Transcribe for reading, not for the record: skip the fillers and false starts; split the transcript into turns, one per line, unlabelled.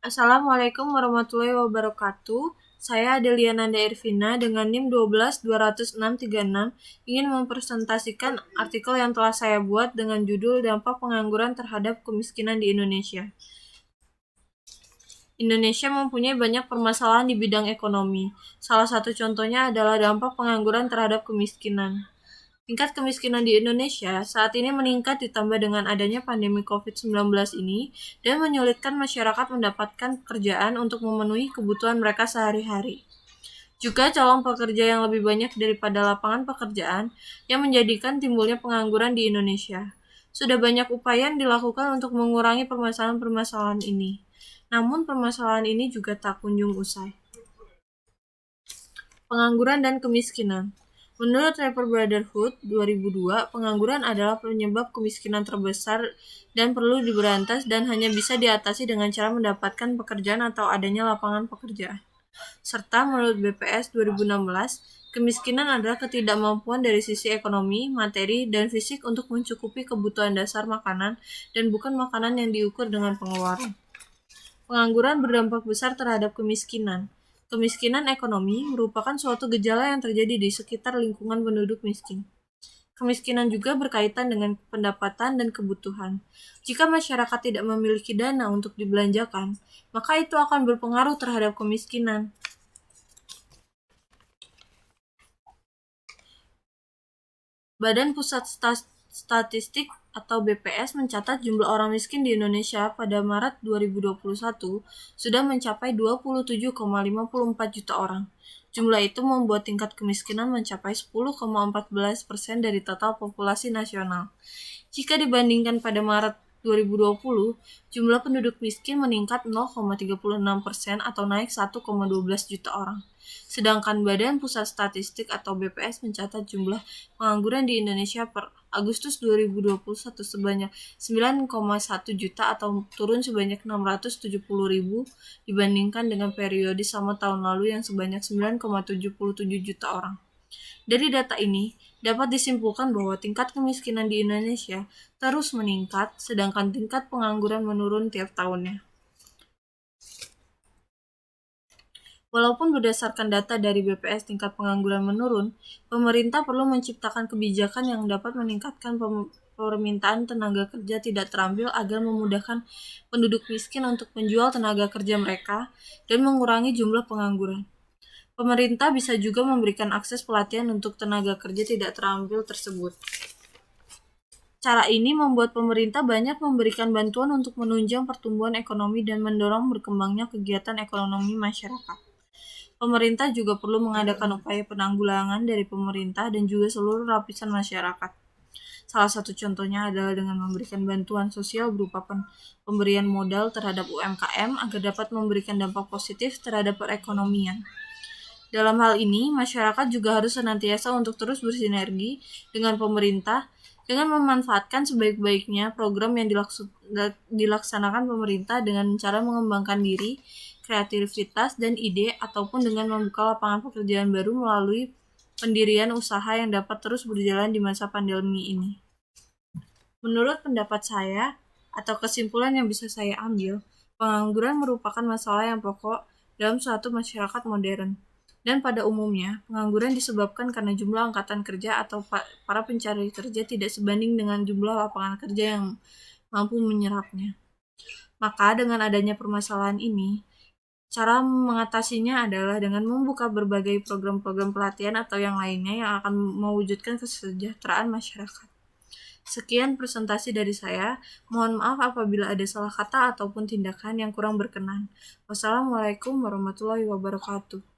Assalamualaikum warahmatullahi wabarakatuh. Saya Adelia Nanda Irvina dengan NIM 1220636 ingin mempresentasikan artikel yang telah saya buat dengan judul Dampak Pengangguran Terhadap Kemiskinan di Indonesia. Indonesia mempunyai banyak permasalahan di bidang ekonomi. Salah satu contohnya adalah dampak pengangguran terhadap kemiskinan. Tingkat kemiskinan di Indonesia saat ini meningkat ditambah dengan adanya pandemi COVID-19 ini dan menyulitkan masyarakat mendapatkan pekerjaan untuk memenuhi kebutuhan mereka sehari-hari. Juga calon pekerja yang lebih banyak daripada lapangan pekerjaan yang menjadikan timbulnya pengangguran di Indonesia. Sudah banyak upaya yang dilakukan untuk mengurangi permasalahan-permasalahan ini. Namun permasalahan ini juga tak kunjung usai. Pengangguran dan kemiskinan. Menurut Report Brotherhood 2002, pengangguran adalah penyebab kemiskinan terbesar dan perlu diberantas dan hanya bisa diatasi dengan cara mendapatkan pekerjaan atau adanya lapangan pekerjaan. Serta menurut BPS 2016, kemiskinan adalah ketidakmampuan dari sisi ekonomi, materi, dan fisik untuk mencukupi kebutuhan dasar makanan dan bukan makanan yang diukur dengan pengeluaran. Pengangguran berdampak besar terhadap kemiskinan. Kemiskinan ekonomi merupakan suatu gejala yang terjadi di sekitar lingkungan penduduk miskin. Kemiskinan juga berkaitan dengan pendapatan dan kebutuhan. Jika masyarakat tidak memiliki dana untuk dibelanjakan, maka itu akan berpengaruh terhadap kemiskinan. Badan Pusat Statistik atau BPS mencatat jumlah orang miskin di Indonesia pada Maret 2021 sudah mencapai 27,54 juta orang. Jumlah itu membuat tingkat kemiskinan mencapai 10,14% dari total populasi nasional. Jika dibandingkan pada Maret 2020, jumlah penduduk miskin meningkat 0,36% atau naik 1,12 juta orang. Sedangkan Badan Pusat Statistik atau BPS mencatat jumlah pengangguran di Indonesia per Agustus 2021 sebanyak 9,1 juta atau turun sebanyak 670.000 dibandingkan dengan periode sama tahun lalu yang sebanyak 9,77 juta orang. Dari data ini, dapat disimpulkan bahwa tingkat kemiskinan di Indonesia terus meningkat, sedangkan tingkat pengangguran menurun tiap tahunnya. Walaupun berdasarkan data dari BPS tingkat pengangguran menurun, pemerintah perlu menciptakan kebijakan yang dapat meningkatkan permintaan tenaga kerja tidak terampil agar memudahkan penduduk miskin untuk menjual tenaga kerja mereka dan mengurangi jumlah pengangguran. Pemerintah bisa juga memberikan akses pelatihan untuk tenaga kerja tidak terampil tersebut. Cara ini membuat pemerintah banyak memberikan bantuan untuk menunjang pertumbuhan ekonomi dan mendorong berkembangnya kegiatan ekonomi masyarakat. Pemerintah juga perlu mengadakan upaya penanggulangan dari pemerintah dan juga seluruh lapisan masyarakat. Salah satu contohnya adalah dengan memberikan bantuan sosial berupa pemberian modal terhadap UMKM agar dapat memberikan dampak positif terhadap perekonomian. Dalam hal ini, masyarakat juga harus senantiasa untuk terus bersinergi dengan pemerintah dengan memanfaatkan sebaik-baiknya program yang dilaksanakan pemerintah dengan cara mengembangkan diri, kreativitas, dan ide, ataupun dengan membuka lapangan pekerjaan baru melalui pendirian usaha yang dapat terus berjalan di masa pandemi ini. Menurut pendapat saya, atau kesimpulan yang bisa saya ambil, pengangguran merupakan masalah yang pokok dalam suatu masyarakat modern. Dan pada umumnya, pengangguran disebabkan karena jumlah angkatan kerja atau para pencari kerja tidak sebanding dengan jumlah lapangan kerja yang mampu menyerapnya. Maka dengan adanya permasalahan ini, cara mengatasinya adalah dengan membuka berbagai program-program pelatihan atau yang lainnya yang akan mewujudkan kesejahteraan masyarakat. Sekian presentasi dari saya. Mohon maaf apabila ada salah kata ataupun tindakan yang kurang berkenan. Wassalamualaikum warahmatullahi wabarakatuh.